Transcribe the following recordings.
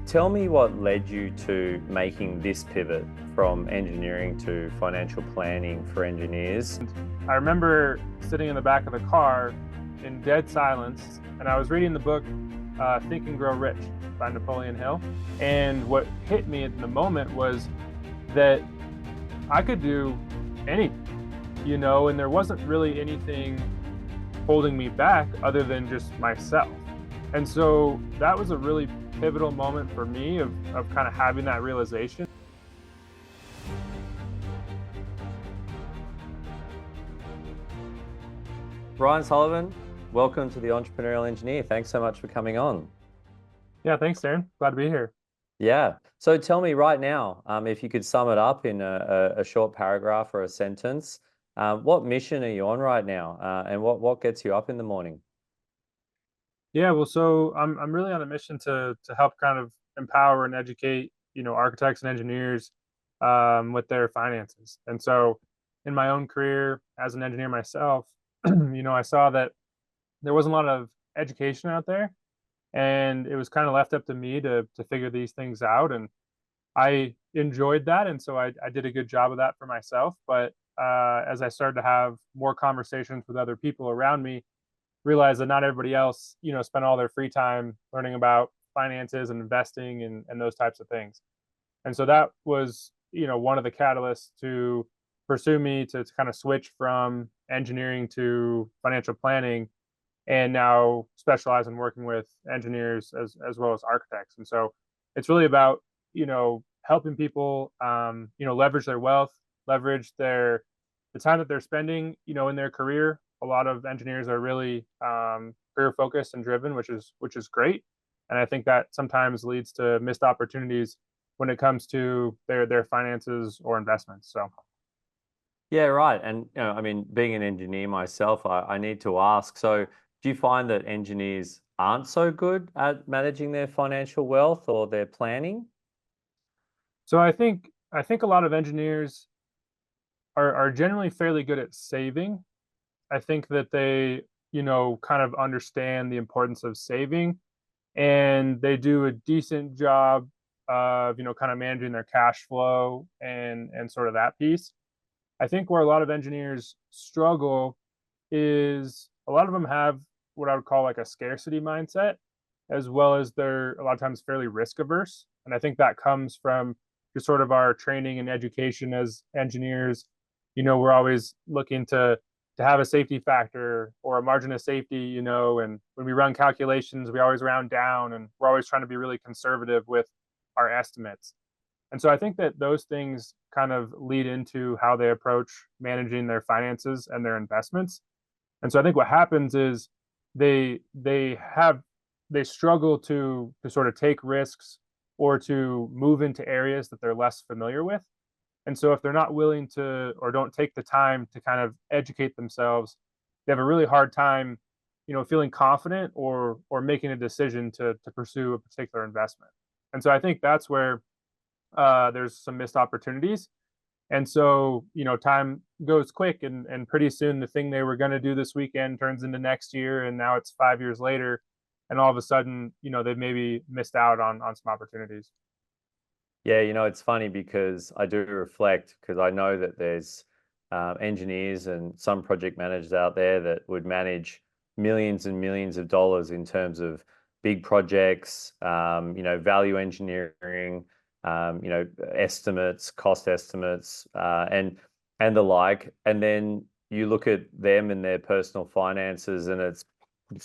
Tell me what led you to making this pivot from engineering to financial planning for engineers. I remember sitting in the back of the car in dead silence, and I was reading the book Think and Grow Rich by Napoleon Hill. And what hit me in the moment was that I could do anything, and there wasn't really anything holding me back other than just myself. And so that was a really pivotal moment for me of kind of having that realization. Ryan Sullivan, welcome to the Entrepreneurial Engineer. Thanks so much for coming on. Yeah, thanks, Darren. Glad to be here. Yeah. So tell me right now, if you could sum it up in a short paragraph or a sentence, what mission are you on right now, and what gets you up in the morning? Yeah, well, so I'm really on a mission to help kind of empower and educate, architects and engineers with their finances. And so in my own career as an engineer myself, I saw that there wasn't a lot of education out there, and it was kind of left up to me to figure these things out. And I enjoyed that, and so I did a good job of that for myself. But as I started to have more conversations with other people around me, realize that not everybody else, spend all their free time learning about finances and investing and those types of things. And so that was, one of the catalysts to pursue me to kind of switch from engineering to financial planning, and now specialize in working with engineers as well as architects. And so it's really about, helping people, leverage their wealth, leverage the time that they're spending, in their career. A lot of engineers are really career focused and driven, which is great. And I think that sometimes leads to missed opportunities when it comes to their finances or investments. So Yeah, right. And I mean, being an engineer myself, I need to ask. So, do you find that engineers aren't so good at managing their financial wealth or their planning? so I think a lot of engineers are generally fairly good at saving. I think that they, kind of understand the importance of saving, and they do a decent job of, kind of managing their cash flow and sort of that piece. I think where a lot of engineers struggle is a lot of them have what I would call like a scarcity mindset, as well as they're a lot of times fairly risk averse. And I think that comes from just sort of our training and education as engineers. We're always looking to have a safety factor or a margin of safety, and when we run calculations, we always round down, and we're always trying to be really conservative with our estimates. And so I think that those things kind of lead into how they approach managing their finances and their investments. And so I think what happens is they struggle to sort of take risks or to move into areas that they're less familiar with. And so if they're not willing to or don't take the time to kind of educate themselves, they have a really hard time, feeling confident or making a decision to pursue a particular investment. And so I think that's where there's some missed opportunities. And so, time goes quick, and pretty soon the thing they were going to do this weekend turns into next year, and now it's 5 years later, and all of a sudden, they've maybe missed out on some opportunities. Yeah, it's funny because I do reflect because I know that there's engineers and some project managers out there that would manage millions and millions of dollars in terms of big projects, value engineering, estimates, cost estimates, and the like. And then you look at them and their personal finances, and it's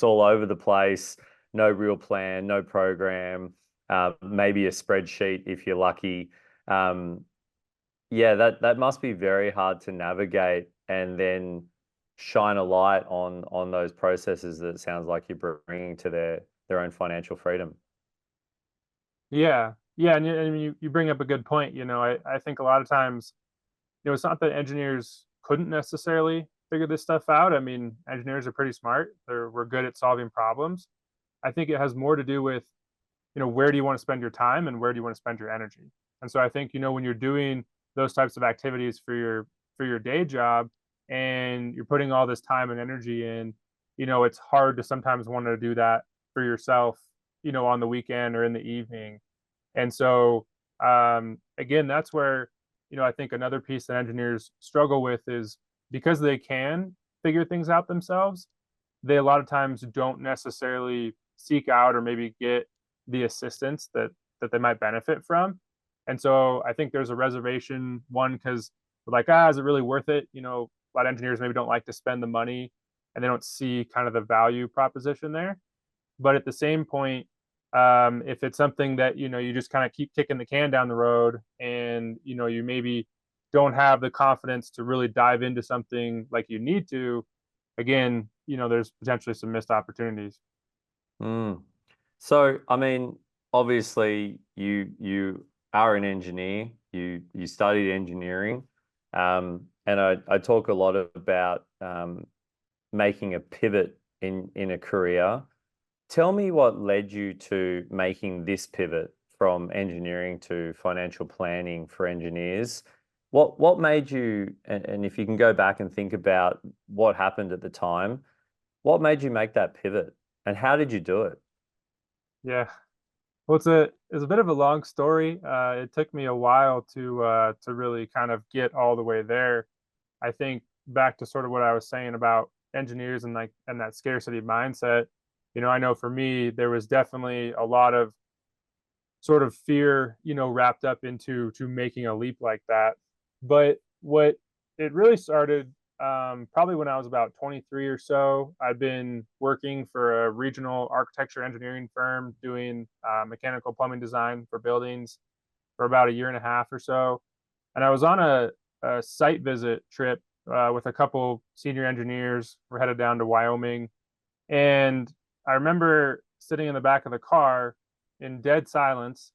all over the place. No real plan, no program, maybe a spreadsheet if you're lucky. Um, yeah, that must be very hard to navigate and then shine a light on those processes that it sounds like you're bringing to their own financial freedom. Yeah. Yeah. And you bring up a good point. I think a lot of times, it's not that engineers couldn't necessarily figure this stuff out. I mean, engineers are pretty smart. We're good at solving problems. I think it has more to do with, where do you want to spend your time and where do you want to spend your energy? And so I think, when you're doing those types of activities for your day job, and you're putting all this time and energy in, it's hard to sometimes want to do that for yourself, on the weekend or in the evening. And so, again, that's where, I think another piece that engineers struggle with is because they can figure things out themselves, they a lot of times don't necessarily seek out or maybe get the assistance that they might benefit from. And so I think there's a reservation, one, because like, is it really worth it? A lot of engineers maybe don't like to spend the money and they don't see kind of the value proposition there. But at the same point, if it's something that you just kind of keep kicking the can down the road, and you maybe don't have the confidence to really dive into something like you need to, again, there's potentially some missed opportunities. Mm. So, I mean, obviously, you are an engineer. You studied engineering, and I talk a lot about making a pivot in a career. Tell me what led you to making this pivot from engineering to financial planning for engineers. What made you, and if you can go back and think about what happened at the time, what made you make that pivot, and how did you do it? Yeah. Well, it's a bit of a long story. It took me a while to really kind of get all the way there. I think back to sort of what I was saying about engineers and that scarcity mindset. I know for me there was definitely a lot of sort of fear, wrapped up into to making a leap like that. But what it really started, probably when I was about 23 or so. I'd been working for a regional architecture engineering firm doing mechanical plumbing design for buildings for about a year and a half or so. And I was on a site visit trip with a couple senior engineers. We're headed down to Wyoming. And I remember sitting in the back of the car in dead silence.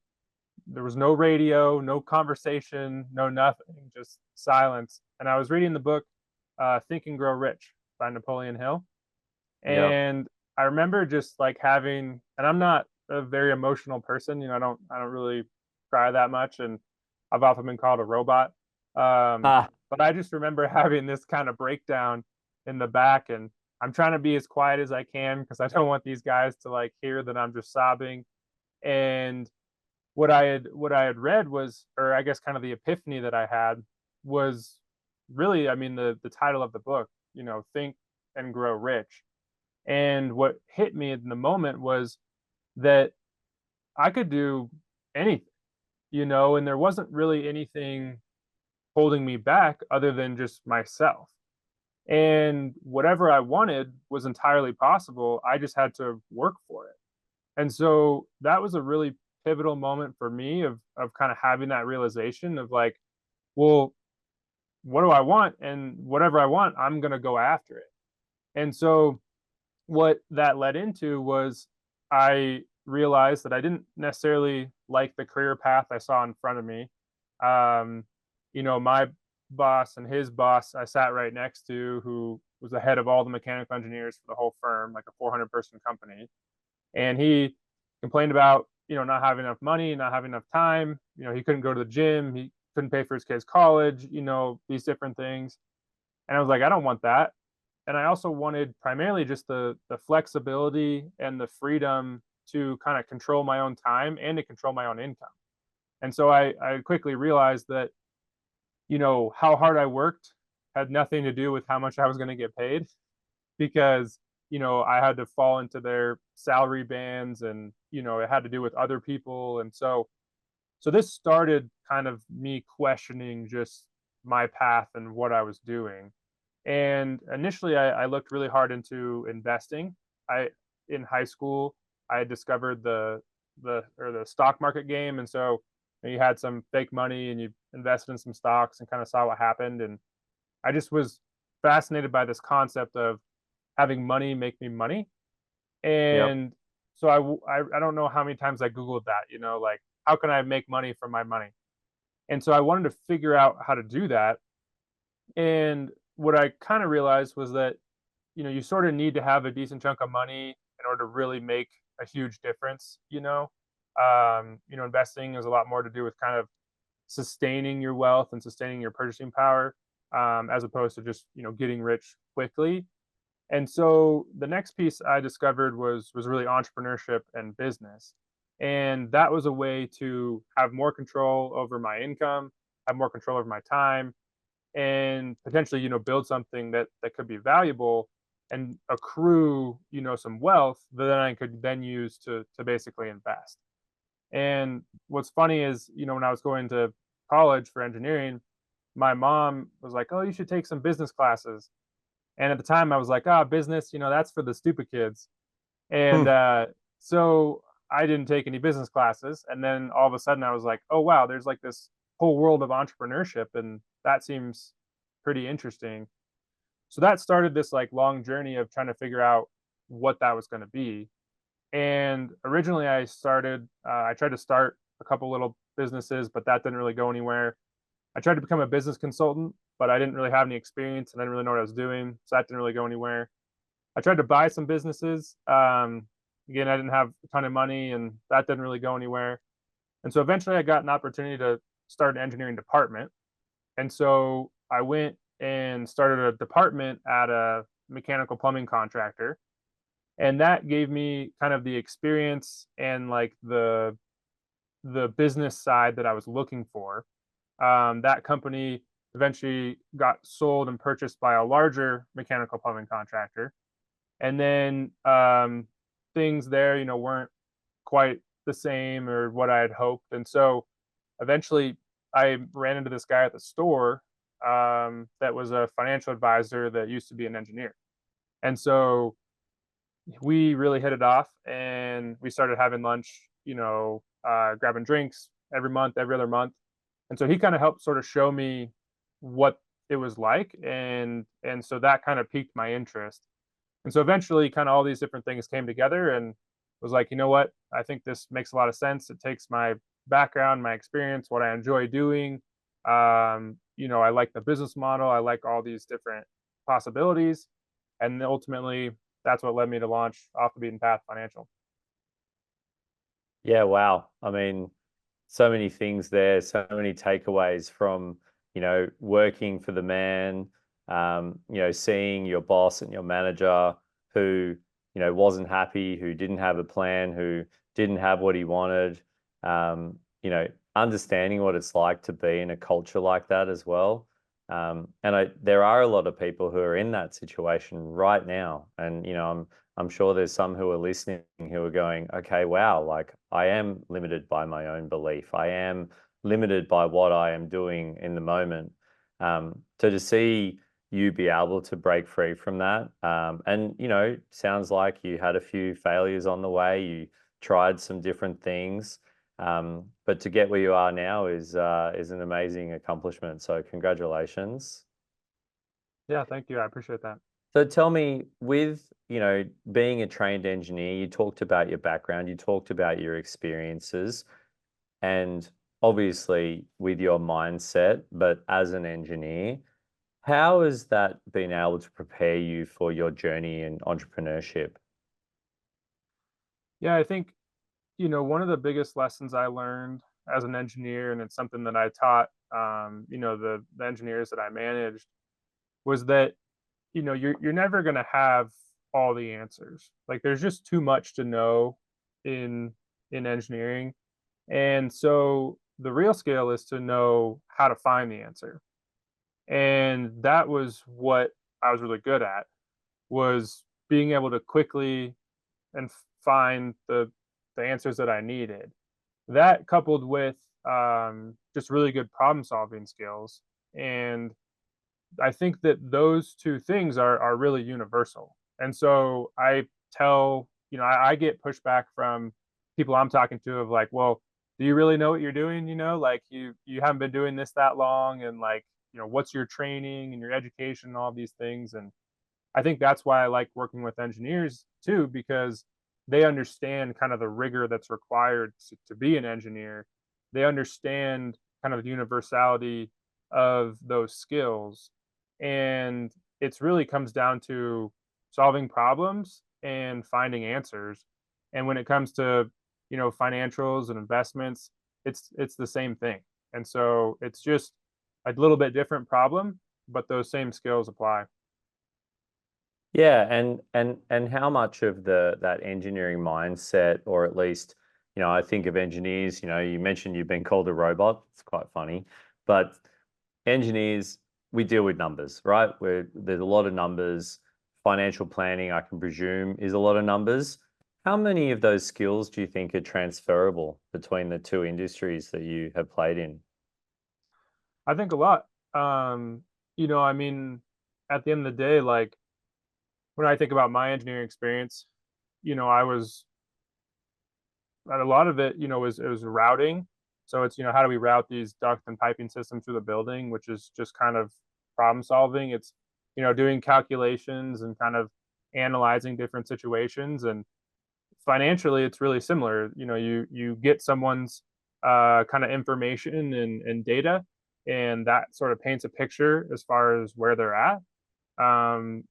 There was no radio, no conversation, no nothing, just silence. And I was reading the book Think and Grow Rich by Napoleon Hill. Yep. And I remember just like having, and I'm not a very emotional person, I don't really cry that much, and I've often been called a robot. Um, Ah, but I just remember having this kind of breakdown in the back, and I'm trying to be as quiet as I can because I don't want these guys to like hear that I'm just sobbing. And what I had read was, or I guess kind of the epiphany that I had was really, I mean, the title of the book, Think and Grow Rich. And what hit me in the moment was that I could do anything, and there wasn't really anything holding me back other than just myself. And whatever I wanted was entirely possible. I just had to work for it. And so that was a really pivotal moment for me of kind of having that realization of like, well, what do I want? And whatever I want, I'm going to go after it. And so what that led into was I realized that I didn't necessarily like the career path I saw in front of me. Um, my boss and his boss I sat right next to, who was the head of all the mechanical engineers for the whole firm, like a 400-person company. And he complained about, not having enough money, not having enough time. He couldn't go to the gym. He couldn't pay for his kids' college, these different things. And I was like, I don't want that. And I also wanted primarily just the flexibility and the freedom to kind of control my own time and to control my own income. And so I quickly realized that, how hard I worked had nothing to do with how much I was going to get paid, because, I had to fall into their salary bands, and, it had to do with other people. And so this started kind of me questioning just my path and what I was doing. And initially, I looked really hard into investing. I In high school, I had discovered the stock market game, and so you had some fake money and you invested in some stocks and kind of saw what happened. And I just was fascinated by this concept of having money make me money. yep. And so I don't know how many times I googled that, like, how can I make money from my money? And so I wanted to figure out how to do that. And what I kind of realized was that, you sort of need to have a decent chunk of money in order to really make a huge difference. Investing is a lot more to do with kind of sustaining your wealth and sustaining your purchasing power, as opposed to just, getting rich quickly. And so the next piece I discovered was really entrepreneurship and business. And that was a way to have more control over my income, have more control over my time, and potentially, build something that could be valuable and accrue, some wealth that then I could then use to basically invest. And what's funny is, when I was going to college for engineering, my mom was like, "Oh, you should take some business classes." And at the time, I was like, "Ah, business, that's for the stupid kids." And so I didn't take any business classes. And then all of a sudden, I was like, "Oh, wow, there's like this whole world of entrepreneurship, and that seems pretty interesting." So that started this like long journey of trying to figure out what that was going to be. And originally, I tried to start a couple little businesses, but that didn't really go anywhere. I tried to become a business consultant, but I didn't really have any experience and I didn't really know what I was doing. So that didn't really go anywhere. I tried to buy some businesses. Again, I didn't have a ton of money and that didn't really go anywhere. And so eventually I got an opportunity to start an engineering department. And so I went and started a department at a mechanical plumbing contractor. And that gave me kind of the experience and like the business side that I was looking for. That company eventually got sold and purchased by a larger mechanical plumbing contractor. And then things there, weren't quite the same or what I had hoped. And so eventually I ran into this guy at the store that was a financial advisor that used to be an engineer. And so we really hit it off and we started having lunch, grabbing drinks every month, every other month. And so he kind of helped sort of show me what it was like. And so that kind of piqued my interest. And so eventually kind of all these different things came together and was like, you know what? I think this makes a lot of sense. It takes my background, my experience, what I enjoy doing. I like the business model. I like all these different possibilities. And ultimately that's what led me to launch Off the Beaten Path Financial. Yeah, wow. I mean, so many things there, so many takeaways from, working for the man, seeing your boss and your manager who, wasn't happy, who didn't have a plan, who didn't have what he wanted, understanding what it's like to be in a culture like that as well. And there are a lot of people who are in that situation right now. And, I'm sure there's some who are listening who are going, okay, wow, like I am limited by my own belief. I am limited by what I am doing in the moment. So to see you be able to break free from that, and sounds like you had a few failures on the way. You tried some different things, but to get where you are now is an amazing accomplishment. So congratulations. Yeah, thank you. I appreciate that. So tell me, with, being a trained engineer, you talked about your background, you talked about your experiences, and obviously with your mindset, but as an engineer, how has that been able to prepare you for your journey in entrepreneurship? Yeah, I think, one of the biggest lessons I learned as an engineer, and it's something that I taught, the engineers that I managed, was that you're never going to have all the answers. Like there's just too much to know in engineering. And so the real skill is to know how to find the answer. And that was what I was really good at, was being able to quickly and find the answers that I needed. That coupled with just really good problem solving skills. And I think that those two things are really universal. And so I tell, I get pushback from people I'm talking to of like, well, do you really know what you're doing? Like you haven't been doing this that long, and like, what's your training and your education and all these things. And I think that's why I like working with engineers too, because they understand kind of the rigor that's required to be an engineer. They understand kind of the universality of those skills. And it's really comes down to solving problems and finding answers. And when it comes to, financials and investments, it's the same thing. And so it's just a little bit different problem, but those same skills apply. Yeah, and how much of that engineering mindset, or at least I think of engineers, you mentioned you've been called a robot. It's quite funny, but engineers, we deal with numbers, right? There's a lot of numbers. Financial planning, I can presume, is a lot of numbers. How many of those skills do you think are transferable between the two industries that you have played in? I think a lot. Um, I mean, at the end of the day, like when I think about my engineering experience, I was a lot of it, was routing. So it's, how do we route these duct and piping systems through the building, which is just kind of problem solving. It's, doing calculations and kind of analyzing different situations. And financially, it's really similar. You get someone's kind of information and data, and that sort of paints a picture as far as where they're at.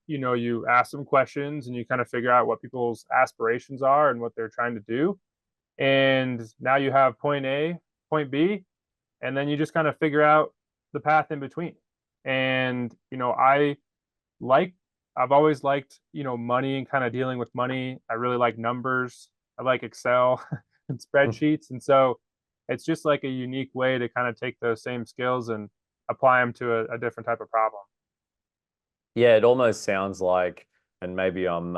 You ask them questions and you kind of figure out what people's aspirations are and what they're trying to do. And now you have point A, point B, and then you just kind of figure out the path in between. And, like, I've always liked, money and kind of dealing with money. I really like numbers. I like Excel and spreadsheets. And so it's just like a unique way to kind of take those same skills and apply them to a different type of problem. Yeah, it almost sounds like, and maybe I'm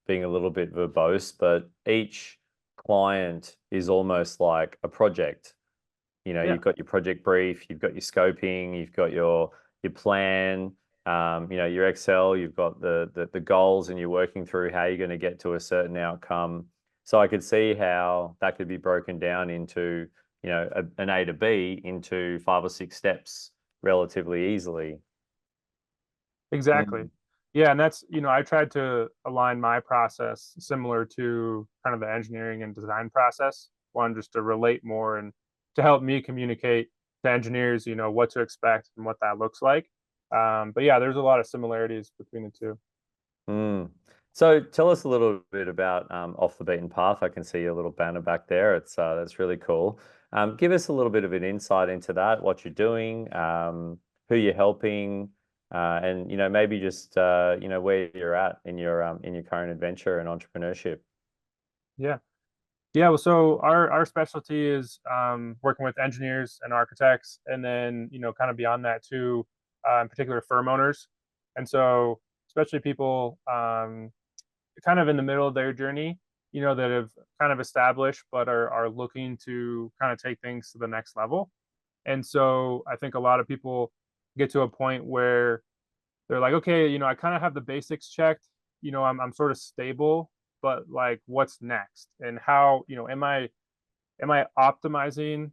being a little bit verbose, but each client is almost like a project. Yeah, You've got your project brief, you've got your scoping, you've got your plan, your Excel, you've got the goals, and you're working through how you're going to get to a certain outcome. So I could see how that could be broken down into, an A to B into 5 or 6 steps relatively easily. exactly. Mm. Yeah, and that's, I tried to align my process similar to kind of the engineering and design process. One, just to relate more and to help me communicate to engineers, what to expect and what that looks like. But yeah, there's a lot of similarities between the two. Mm. So tell us a little bit about Off the Beaten Path. I can see your little banner back there. That's really cool. Give us a little bit of an insight into that, what you're doing, who you're helping, and maybe just where you're at in your current adventure and entrepreneurship. Yeah. Yeah, well, so our specialty is working with engineers and architects, and then kind of beyond that too, in particular firm owners, and so especially people kind of in the middle of their journey, that have kind of established but are looking to kind of take things to the next level. And so I think a lot of people get to a point where they're like, okay, I kind of have the basics checked. I'm sort of stable, but like, what's next? And how, am I optimizing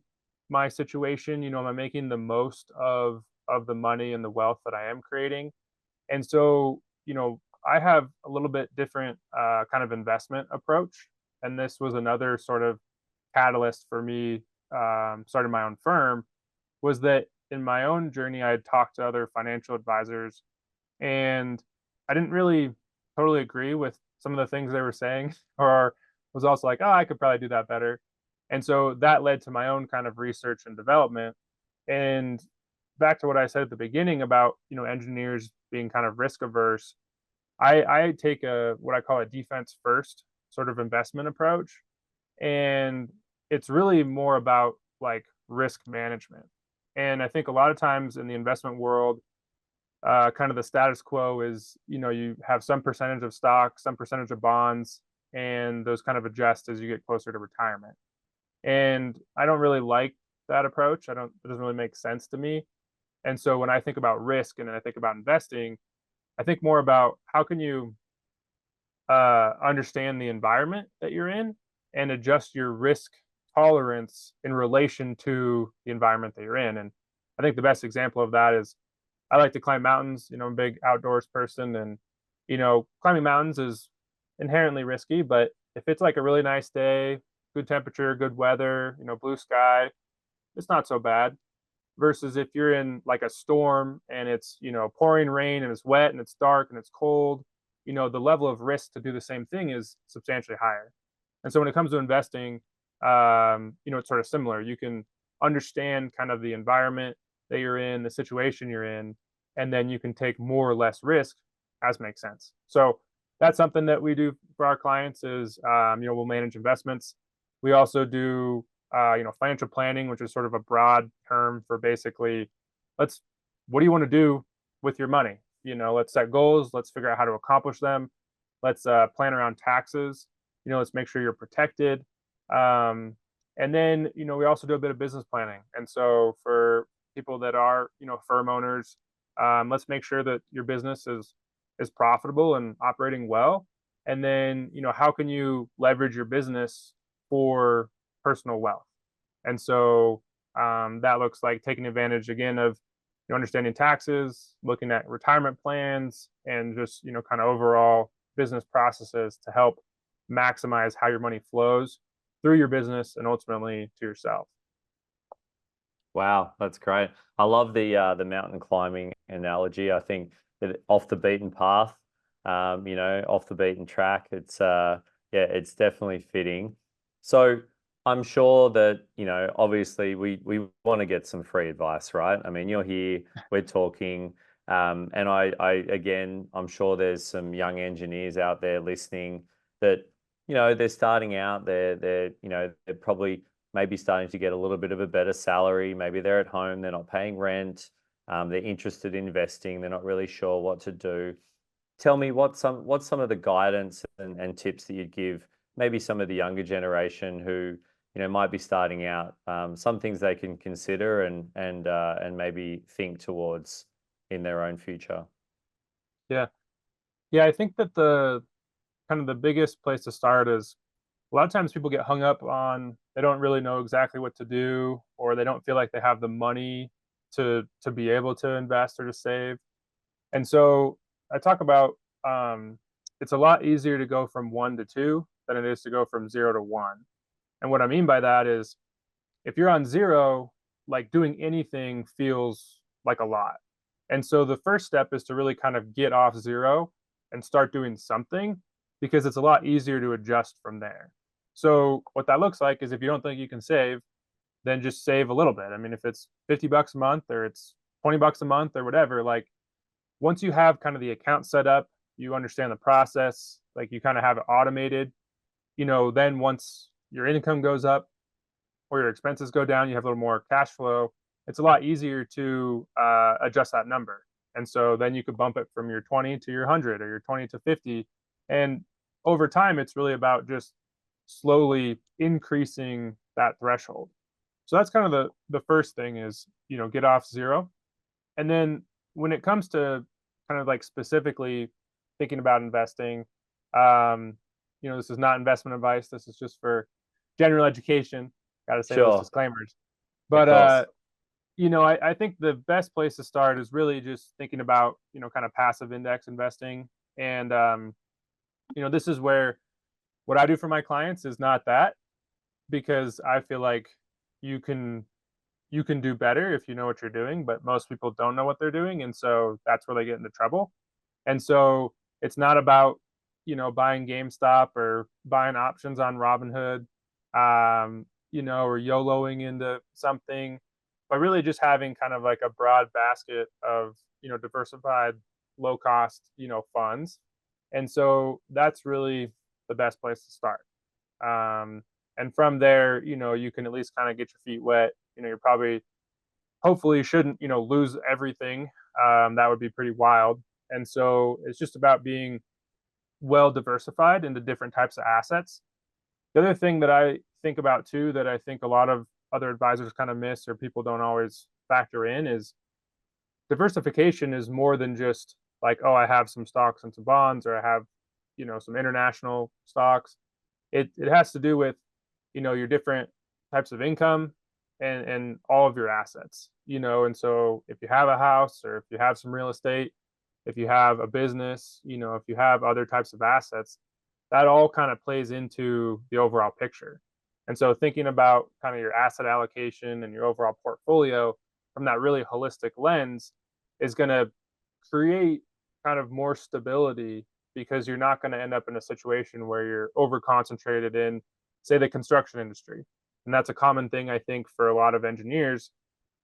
my situation? Am I making the most of the money and the wealth that I am creating? And so, I have a little bit different kind of investment approach. And this was another sort of catalyst for me starting my own firm, was that in my own journey, I had talked to other financial advisors, and I didn't really totally agree with some of the things they were saying, or was also like, oh, I could probably do that better. And so that led to my own kind of research and development. And back to what I said at the beginning about, engineers being kind of risk averse, I take a what I call a defense first sort of investment approach. And it's really more about like risk management. And I think a lot of times in the investment world, kind of the status quo is, you have some percentage of stock, some percentage of bonds, and those kind of adjust as you get closer to retirement. And I don't really like that approach. It doesn't really make sense to me. And so when I think about risk and then I think about investing, I think more about how can you understand the environment that you're in and adjust your risk tolerance in relation to the environment that you're in. And I think the best example of that is I like to climb mountains. I'm a big outdoors person, and climbing mountains is inherently risky. But if it's like a really nice day, good temperature, good weather, blue sky, it's not so bad. Versus if you're in like a storm and it's pouring rain and it's wet and it's dark and it's cold, the level of risk to do the same thing is substantially higher. And so when it comes to investing, it's sort of similar. You can understand kind of the environment that you're in, the situation you're in, and then you can take more or less risk as makes sense. So that's something that we do for our clients is, we'll manage investments. We also do, financial planning, which is sort of a broad term for basically, let's, what do you want to do with your money? Let's set goals. Let's figure out how to accomplish them. Let's plan around taxes. Let's make sure you're protected. Um, and then, we also do a bit of business planning. And so for people that are, firm owners, let's make sure that your business is profitable and operating well. And then, how can you leverage your business for personal wealth? And so that looks like taking advantage again of understanding taxes, looking at retirement plans, and just kind of overall business processes to help maximize how your money flows through your business and ultimately to yourself. Wow, that's great. I love the mountain climbing analogy. I think that off the beaten path, off the beaten track, it's yeah, it's definitely fitting. So I'm sure that, obviously we want to get some free advice, right? I mean, you're here, we're talking, and I again, I'm sure there's some young engineers out there listening that, they're starting out, they're probably maybe starting to get a little bit of a better salary. Maybe they're at home, they're not paying rent, they're interested in investing, they're not really sure what to do. Tell me what's some of the guidance and tips that you'd give maybe some of the younger generation who might be starting out, some things they can consider and maybe think towards in their own future. Yeah. Yeah, I think that the kind of the biggest place to start is a lot of times people get hung up on they don't really know exactly what to do, or they don't feel like they have the money to be able to invest or to save. And so I talk about it's a lot easier to go from one to two than it is to go from zero to one. And what I mean by that is if you're on zero, like doing anything feels like a lot. And so the first step is to really kind of get off zero and start doing something because it's a lot easier to adjust from there. So what that looks like is if you don't think you can save, then just save a little bit. I mean, if it's 50 bucks a month or it's 20 bucks a month or whatever, like once you have kind of the account set up, you understand the process, like you kind of have it automated, then once your income goes up or your expenses go down, you have a little more cash flow. It's a lot easier to adjust that number. And so then you could bump it from your 20 to your 100 or your 20 to 50. And over time, it's really about just slowly increasing that threshold. So that's kind of the first thing is, get off zero. And then when it comes to kind of like specifically thinking about investing, um, this is not investment advice. This is just for general education. Got to say those Sure, disclaimers. of But course. I think the best place to start is really just thinking about kind of passive index investing, and this is where what I do for my clients is not that because I feel like you can you can do better if you know what you're doing, but most people don't know what they're doing, and so that's where they get into trouble. And so it's not about buying GameStop or buying options on Robinhood, or YOLOing into something, but really just having kind of like a broad basket of diversified, low cost funds. And so that's really the best place to start. And from there, you can at least kind of get your feet wet. You're probably hopefully shouldn't lose everything. That would be pretty wild. And so it's just about being well diversified into different types of assets. The other thing that I think about too, that I think a lot of other advisors kind of miss or people don't always factor in is diversification is more than just like, oh, I have some stocks and some bonds, or I have, some international stocks. It has to do with, your different types of income and all of your assets, and so if you have a house or if you have some real estate, if you have a business, if you have other types of assets, that all kind of plays into the overall picture. And so thinking about kind of your asset allocation and your overall portfolio from that really holistic lens is going to create kind of more stability because you're not going to end up in a situation where you're over concentrated in, say, the construction industry. And that's a common thing I think for a lot of engineers.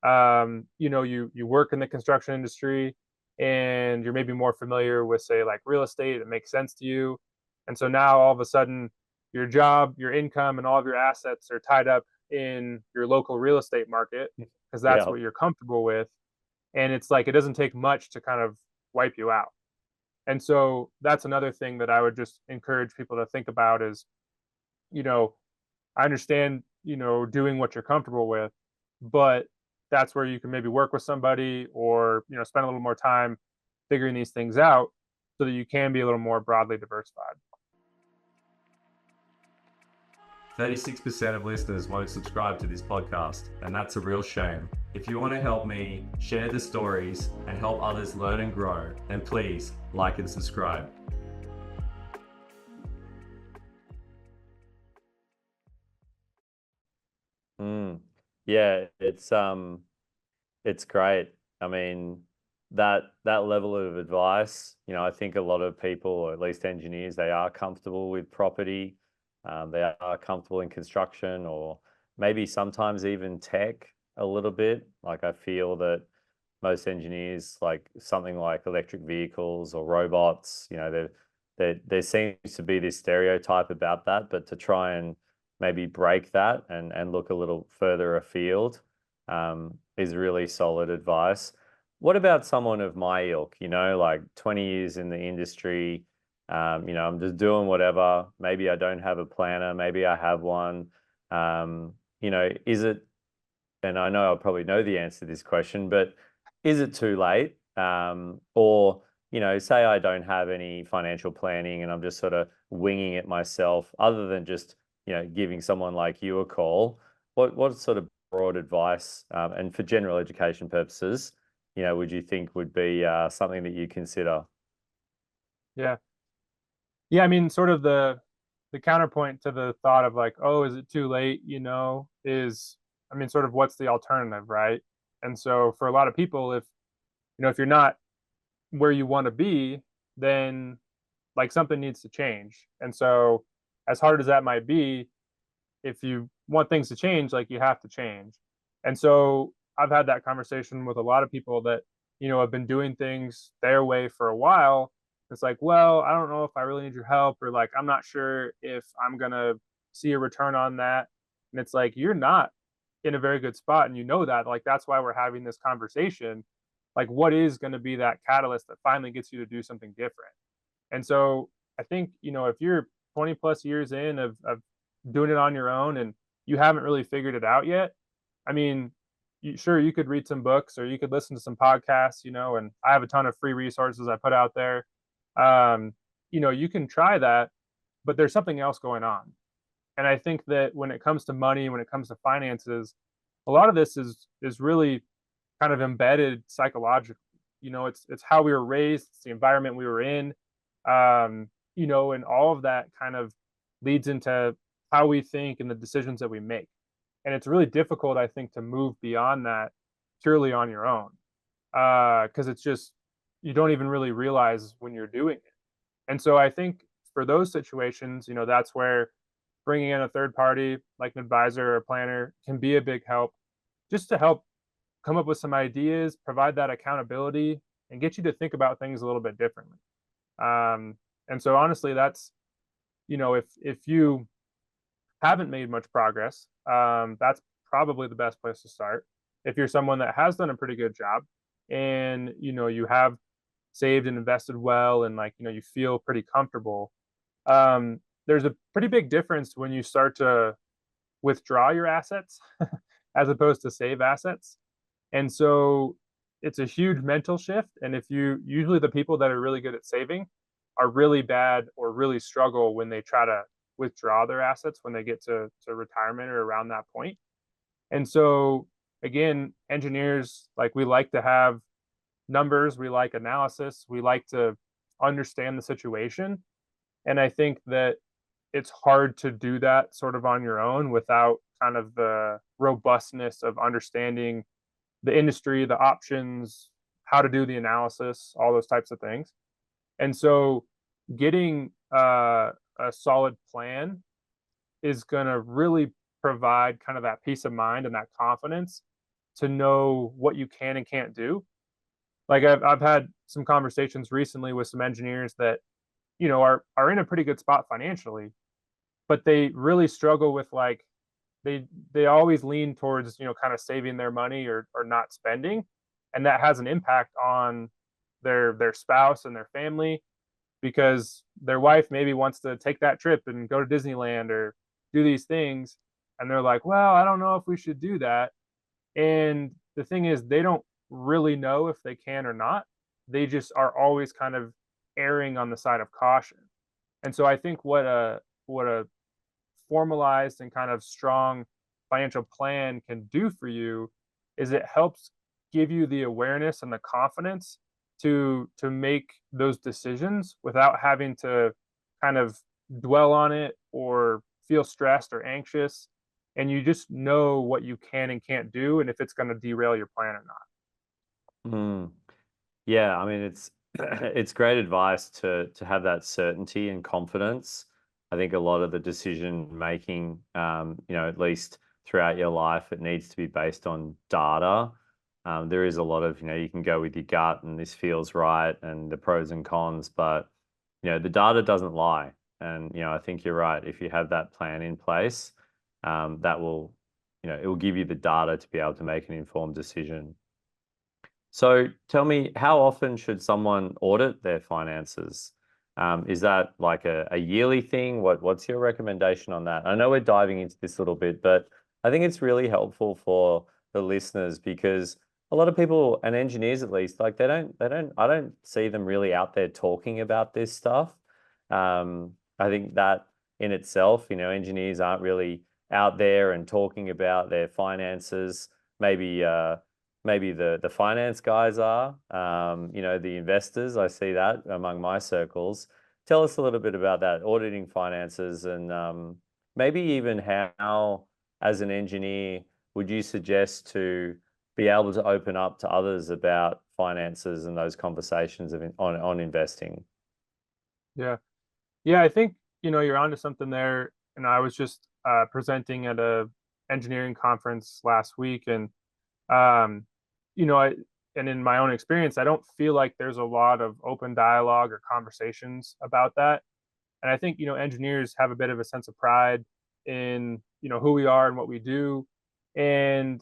You work in the construction industry and you're maybe more familiar with, say, like real estate. It makes sense to you, and so now all of a sudden your job, your income, and all of your assets are tied up in your local real estate market because that's Yeah. what you're comfortable with. And it's like it doesn't take much to kind of wipe you out. And so that's another thing that I would just encourage people to think about is, you know, I understand, doing what you're comfortable with, but that's where you can maybe work with somebody or, spend a little more time figuring these things out so that you can be a little more broadly diversified. 36% of listeners won't subscribe to this podcast, and that's a real shame. If you want to help me share the stories and help others learn and grow, then please like and subscribe. Yeah, it's great. I mean, that level of advice, I think a lot of people, or at least engineers, they are comfortable with property. They are comfortable in construction, or maybe sometimes even tech a little bit. Like I feel that most engineers, like something like electric vehicles or robots, there seems to be this stereotype about that, but to try and maybe break that and look a little further afield is really solid advice. What about someone of my ilk, like 20 years in the industry? I'm just doing whatever. Maybe I don't have a planner. Maybe I have one. Is it, and I know I'll probably know the answer to this question, but is it too late? Or, say I don't have any financial planning and I'm just sort of winging it myself, other than just, giving someone like you a call. What sort of broad advice, and for general education purposes, would you think would be something that you consider? Yeah. Yeah. I mean, sort of the counterpoint to the thought of like, oh, is it too late? Is, I mean, sort of what's the alternative, right? And so for a lot of people, if you're not where you want to be, then like something needs to change. And so as hard as that might be, if you want things to change, like you have to change. And so I've had that conversation with a lot of people that, have been doing things their way for a while. It's like, well, I don't know if I really need your help, or like, I'm not sure if I'm going to see a return on that. And it's like, you're not in a very good spot. And that, like, that's why we're having this conversation. Like, what is going to be that catalyst that finally gets you to do something different? And so I think, if you're 20 plus years in of doing it on your own and you haven't really figured it out yet, I mean, sure, you could read some books or you could listen to some podcasts, and I have a ton of free resources I put out there. Um, you can try that, but there's something else going on. And I think that when it comes to money, when it comes to finances, a lot of this is really kind of embedded psychologically. It's how we were raised, it's the environment we were in, and all of that kind of leads into how we think and the decisions that we make. And it's really difficult, I think, to move beyond that purely on your own, because it's just you don't even really realize when you're doing it. And so I think for those situations, that's where bringing in a third party like an advisor or a planner can be a big help, just to help come up with some ideas, provide that accountability, and get you to think about things a little bit differently. Um, and so honestly, that's if you haven't made much progress, that's probably the best place to start. If you're someone that has done a pretty good job and you have saved and invested well and like you feel pretty comfortable, there's a pretty big difference when you start to withdraw your assets as opposed to save assets. And so it's a huge mental shift. And if you usually the people that are really good at saving are really bad or really struggle when they try to withdraw their assets when they get to retirement or around that point. And so again, engineers, like, we like to have numbers, we like analysis, we like to understand the situation. And I think that it's hard to do that sort of on your own without kind of the robustness of understanding the industry, the options, how to do the analysis, all those types of things. And so getting a solid plan is going to really provide kind of that peace of mind and that confidence to know what you can and can't do. Like I've had some conversations recently with some engineers that are in a pretty good spot financially, but they really struggle with like they they always lean towards, kind of saving their money or not spending, and that has an impact on their spouse and their family, because their wife maybe wants to take that trip and go to Disneyland or do these things, and they're like, well, I don't know if we should do that. And the thing is, they don't really know if they can or not. They just are always kind of erring on the side of caution. And so I think what a formalized and kind of strong financial plan can do for you is it helps give you the awareness and the confidence to make those decisions without having to kind of dwell on it or feel stressed or anxious, and you just know what you can and can't do and if it's going to derail your plan or not. Mm. Yeah, I mean it's it's great advice to have that certainty and confidence. I think a lot of the decision making, at least throughout your life, it needs to be based on data. There is a lot of, you can go with your gut and this feels right and the pros and cons, but the data doesn't lie. And I think you're right. If you have that plan in place, that will, it will give you the data to be able to make an informed decision. So tell me, how often should someone audit their finances? Is that like a yearly thing? What's your recommendation on that? I know we're diving into this a little bit, but I think it's really helpful for the listeners because a lot of people and engineers at least, like I don't see them really out there talking about this stuff. I think that in itself, engineers aren't really out there and talking about their finances. Maybe maybe the finance guys are, the investors. I see that among my circles. Tell us a little bit about that, auditing finances, and maybe even how, as an engineer, would you suggest to be able to open up to others about finances and those conversations on investing? Yeah. Yeah, I think, you're onto something there. And I was just presenting at a engineering conference last week, and um, I and in my own experience, I don't feel like there's a lot of open dialogue or conversations about that. And I think, engineers have a bit of a sense of pride in, who we are and what we do. And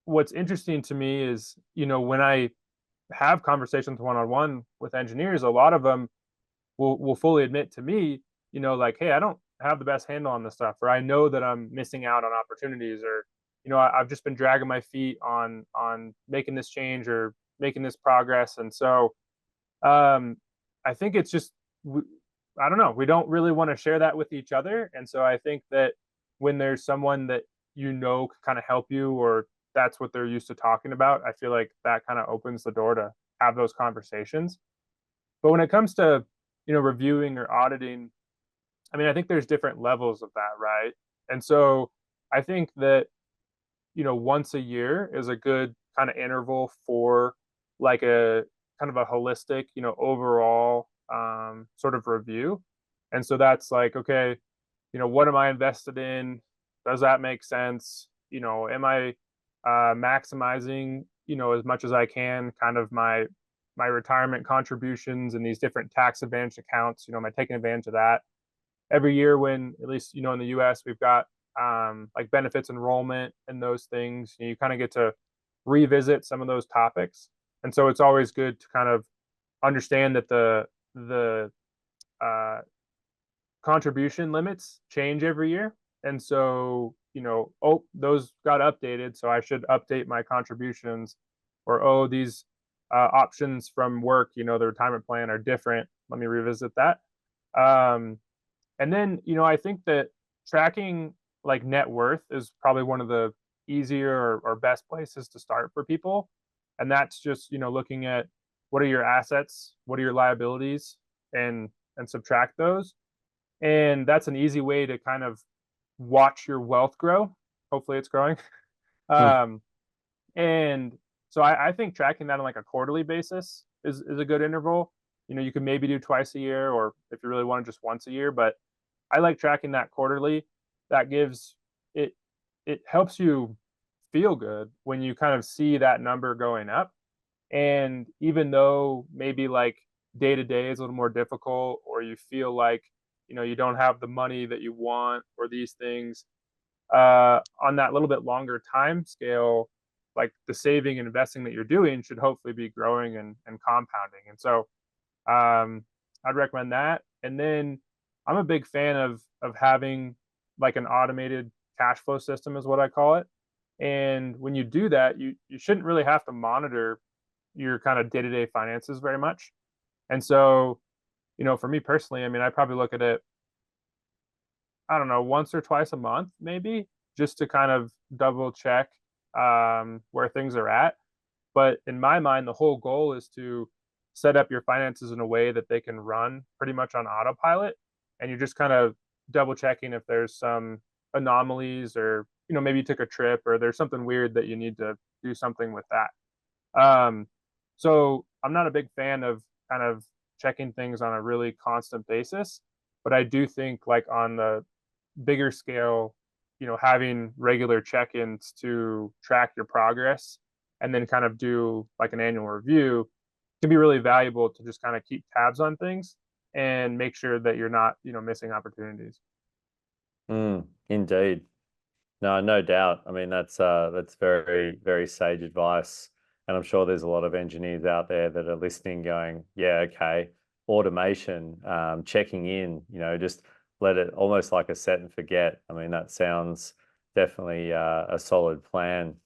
what's interesting to me is, when I have conversations one on one with engineers, a lot of them will fully admit to me, like, hey, I don't have the best handle on this stuff, or I know that I'm missing out on opportunities, or I've just been dragging my feet on making this change or making this progress. And so um, I think it's just I don't know, we don't really want to share that with each other. And so I think that when there's someone that can kind of help you, or that's what they're used to talking about, I feel like that kind of opens the door to have those conversations. But when it comes to reviewing or auditing, I mean, I think there's different levels of that, right? And so I think that once a year is a good kind of interval for like a kind of a holistic, overall sort of review. And so that's like, okay, what am I invested in? Does that make sense? Am I maximizing, as much as I can, kind of my retirement contributions and these different tax advantage accounts? Am I taking advantage of that? Every year when, at least, in the US, we've got like benefits enrollment and those things, you kind of get to revisit some of those topics. And so it's always good to kind of understand that the uh, contribution limits change every year. And so, oh, those got updated, so I should update my contributions. Or, oh, these options from work, the retirement plan are different. Let me revisit that. Um, and then, I think that tracking like net worth is probably one of the easier or best places to start for people. And that's just, looking at what are your assets, what are your liabilities, and subtract those. And that's an easy way to kind of watch your wealth grow. Hopefully it's growing. Hmm. Um, and so I think tracking that on like a quarterly basis is a good interval. You can maybe do twice a year, or if you really want to, just once a year. But I like tracking that quarterly. That gives it it helps you feel good when you kind of see that number going up. And even though maybe like day to day is a little more difficult, or you feel like you don't have the money that you want or these things, on that little bit longer time scale, like the saving and investing that you're doing should hopefully be growing and compounding. And so I'd recommend that. And then I'm a big fan of having like an automated cash flow system is what I call it. And when you do that, you shouldn't really have to monitor your kind of day-to-day finances very much. And so, for me personally, I mean, I probably look at it, I don't know, once or twice a month, maybe, just to kind of double check where things are at. But in my mind, the whole goal is to set up your finances in a way that they can run pretty much on autopilot. And you're just kind of double checking if there's some anomalies or, maybe you took a trip or there's something weird that you need to do something with that. Um, so I'm not a big fan of kind of checking things on a really constant basis, but I do think like on the bigger scale, having regular check-ins to track your progress and then kind of do like an annual review can be really valuable to just kind of keep tabs on things and make sure that you're not, missing opportunities. Indeed. No, no doubt. I mean, that's very, very sage advice. And I'm sure there's a lot of engineers out there that are listening going, yeah, okay, automation, checking in, just let it almost like a set and forget. I mean, that sounds definitely a solid plan.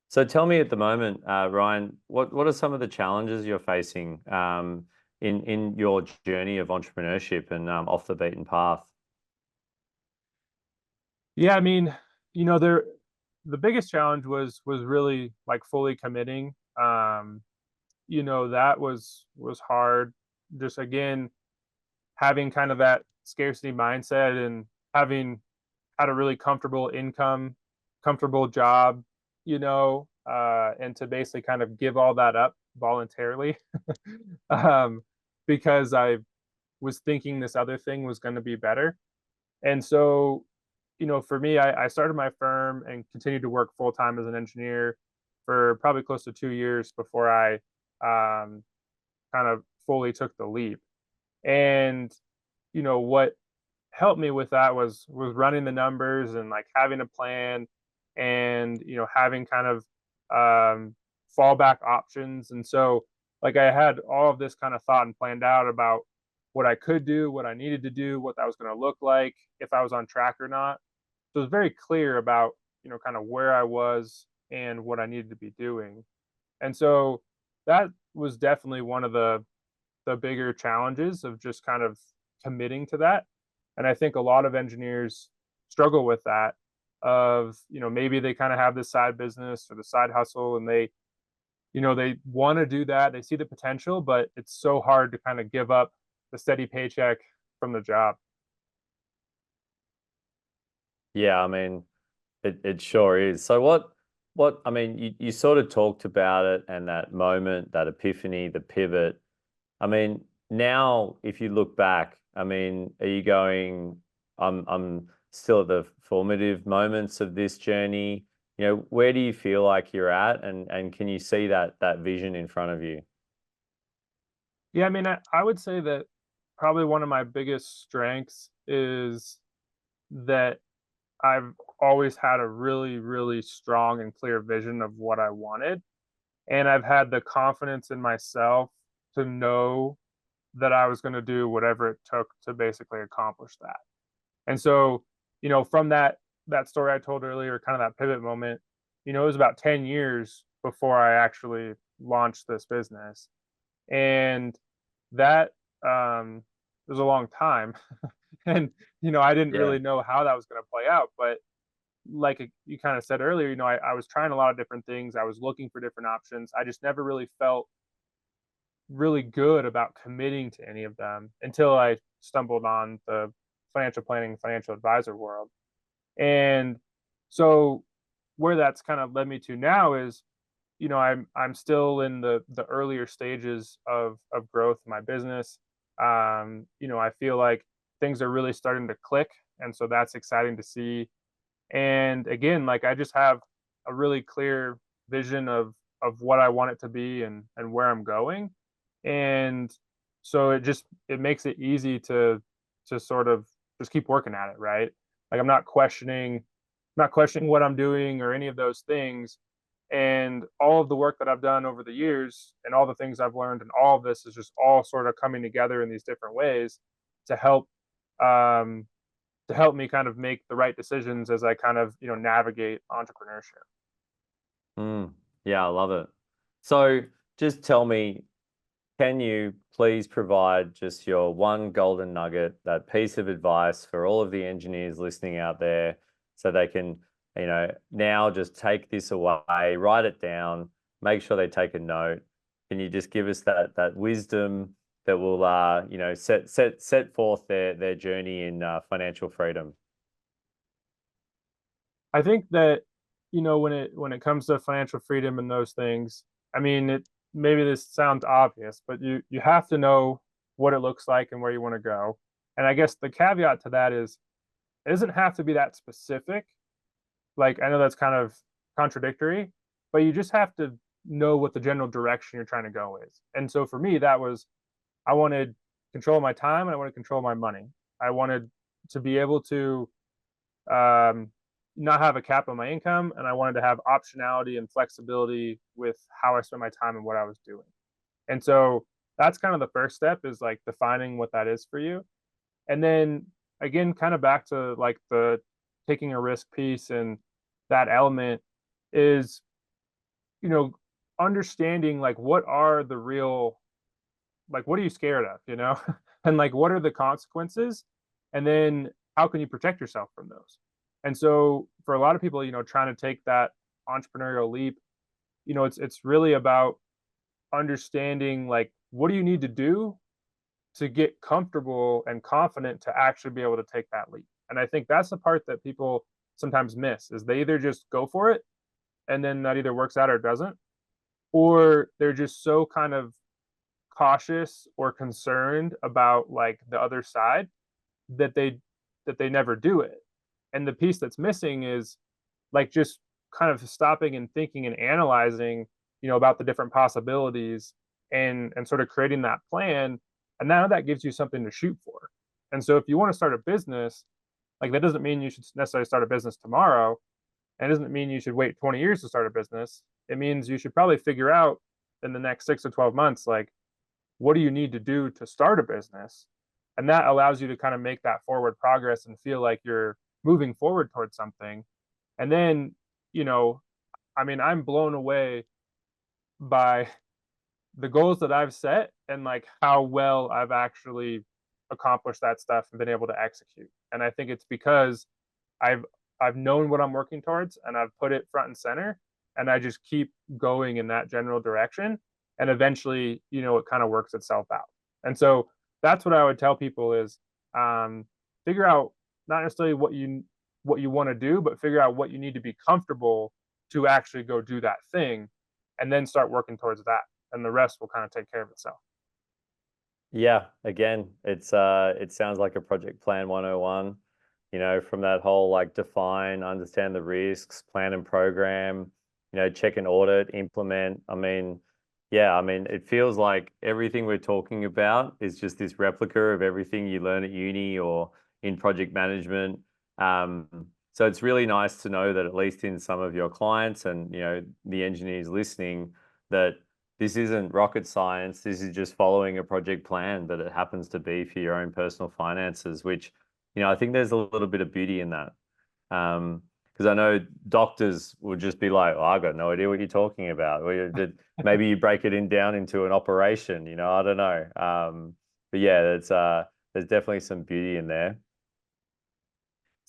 So tell me at the moment, Ryan, what are some of the challenges you're facing in your journey of entrepreneurship and off the beaten path? Yeah, I mean, there the biggest challenge was really like fully committing. That was hard. Just again, having kind of that scarcity mindset and having had a really comfortable income, comfortable job, and to basically kind of give all that up voluntarily, um, because I was thinking this other thing was going to be better. And so, for me, I started my firm and continued to work full time as an engineer for probably close to 2 years before I um, kind of fully took the leap. And what helped me with that was running the numbers and like having a plan and having kind of fallback options. And so like I had all of this kind of thought and planned out about what I could do, what I needed to do, what that was going to look like, if I was on track or not. So it was very clear about kind of where I was and what I needed to be doing. And so that was definitely one of the bigger challenges of just kind of committing to that. And I think a lot of engineers struggle with that of, maybe they kind of have this side business or the side hustle and they want to do that. They see the potential, but it's so hard to kind of give up the steady paycheck from the job. Yeah, I mean, it sure is. So I mean, you sort of talked about it and that moment, that epiphany, the pivot. I mean, now if you look back, I mean, are you going, I'm still at the formative moments of this journey. Where do you feel like you're at and can you see that vision in front of you? Yeah, I mean, I would say that probably one of my biggest strengths is that I've always had a really, really strong and clear vision of what I wanted. And I've had the confidence in myself to know that I was going to do whatever it took to basically accomplish that. And so, from that story I told earlier, kind of that pivot moment, it was about 10 years before I actually launched this business. And that was a long time. And I didn't Yeah. really know how that was going to play out, but like you kind of said earlier, I was trying a lot of different things. I was looking for different options. I just never really felt really good about committing to any of them until I stumbled on the financial planning, financial advisor world. And so where that's kind of led me to now is, I'm still in the earlier stages of growth in my business. I feel like things are really starting to click, and so that's exciting to see. And again, like I just have a really clear vision of what I want it to be and where I'm going. And so it makes it easy to to sort of just keep working at it, right? Like I'm not questioning what I'm doing or any of those things. And all of the work that I've done over the years and all the things I've learned and all of this is just all sort of coming together in these different ways to help um, to help me kind of make the right decisions as I kind of, navigate entrepreneurship. Mm, yeah, I love it. So just tell me, can you please provide just your one golden nugget, that piece of advice for all of the engineers listening out there so they can, now just take this away, write it down, make sure they take a note. Can you just give us that wisdom that will set forth their journey in financial freedom? I think that, when it comes to financial freedom and those things, I mean, it maybe this sounds obvious, but you have to know what it looks like and where you want to go. And I guess the caveat to that is it doesn't have to be that specific. Like I know that's kind of contradictory, but you just have to know what the general direction you're trying to go is. And so for me, that was I wanted control of my time and I wanted control of my money. I wanted to be able to um, not have a cap on my income, and I wanted to have optionality and flexibility with how I spent my time and what I was doing. And so that's kind of the first step is like defining what that is for you. And then again, kind of back to like the taking a risk piece and that element is, you know, understanding like what are the real like what are you scared of, and like what are the consequences, and then how can you protect yourself from those. And so for a lot of people, trying to take that entrepreneurial leap, it's really about understanding like what do you need to do to get comfortable and confident to actually be able to take that leap. And I think that's the part that people sometimes miss is they either just go for it and then that either works out or doesn't, or they're just so kind of cautious or concerned about like the other side that they never do it. And the piece that's missing is like just kind of stopping and thinking and analyzing, about the different possibilities and sort of creating that plan. And now that gives you something to shoot for. And so if you want to start a business, like that doesn't mean you should necessarily start a business tomorrow. And it doesn't mean you should wait 20 years to start a business. It means you should probably figure out in the next 6 to 12 months, like what do you need to do to start a business? And that allows you to kind of make that forward progress and feel like you're moving forward towards something. And then, you know, I mean, I'm blown away by the goals that I've set and like how well I've actually accomplished that stuff and been able to execute. And I think it's because I've I've known what I'm working towards and I've put it front and center and I just keep going in that general direction and eventually, it kind of works itself out. And so that's what I would tell people is figure out not necessarily what you want to do, but figure out what you need to be comfortable to actually go do that thing and then start working towards that. And the rest will kind of take care of itself. Yeah, again, it sounds like a project plan 101, from that whole like define, understand the risks, plan and program, check and audit, implement. I mean, yeah, I mean, it feels like everything we're talking about is just this replica of everything you learn at uni or in project management. Um, so it's really nice to know that at least in some of your clients and, the engineers listening, that this isn't rocket science. This is just following a project plan, but it happens to be for your own personal finances, which, I think there's a little bit of beauty in that. Because I know doctors would just be like, oh, I've got no idea what you're talking about. Maybe you break it down into an operation, I don't know. But yeah, there's definitely some beauty in there.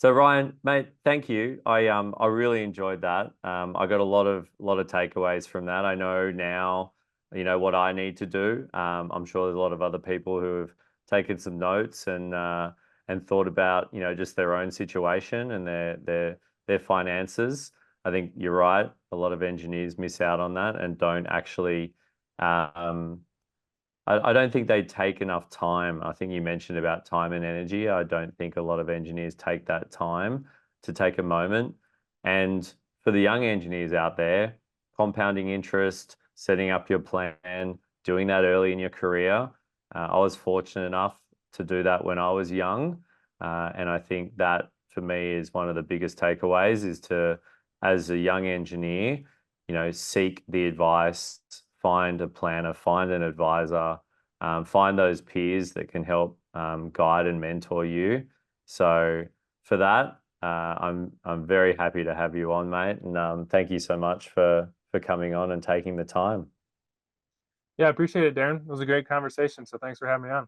So Ryan, mate, thank you. I really enjoyed that. I got a lot of takeaways from that. I know now, what I need to do. I'm sure there's a lot of other people who have taken some notes and thought about, just their own situation and their finances. I think you're right. A lot of engineers miss out on that and don't actually um, I don't think they take enough time. I think you mentioned about time and energy. I don't think a lot of engineers take that time to take a moment. And for the young engineers out there, compounding interest, setting up your plan, doing that early in your career. I was fortunate enough to do that when I was young. And I think that for me is one of the biggest takeaways is to, as a young engineer, seek the advice, find a planner, find an advisor, find those peers that can help guide and mentor you. So for that, I'm very happy to have you on, mate, and thank you so much for coming on and taking the time. Yeah, I appreciate it, Darren. It was a great conversation. So thanks for having me on.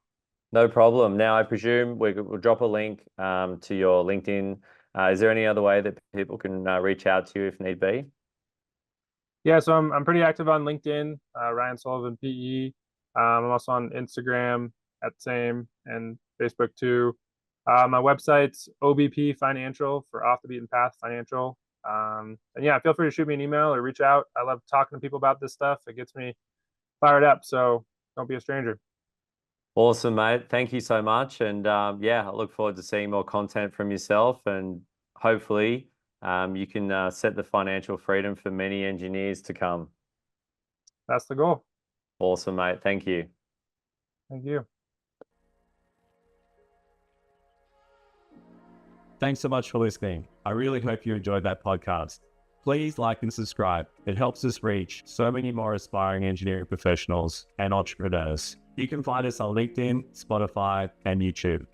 No problem. Now, I presume we'll drop a link to your LinkedIn. Is there any other way that people can reach out to you if need be? Yeah, so I'm pretty active on LinkedIn, Ryan Sullivan PE. I'm also on Instagram at the same and Facebook too. My website's OBP Financial for Off the Beaten Path Financial. And yeah, feel free to shoot me an email or reach out. I love talking to people about this stuff. It gets me fired up. So don't be a stranger. Awesome, mate. Thank you so much. And yeah, I look forward to seeing more content from yourself, and hopefully you can set the financial freedom for many engineers to come. That's the goal. Awesome, mate. Thank you. Thank you. Thanks so much for listening. I really hope you enjoyed that podcast. Please like and subscribe. It helps us reach so many more aspiring engineering professionals and entrepreneurs. You can find us on LinkedIn, Spotify, and YouTube.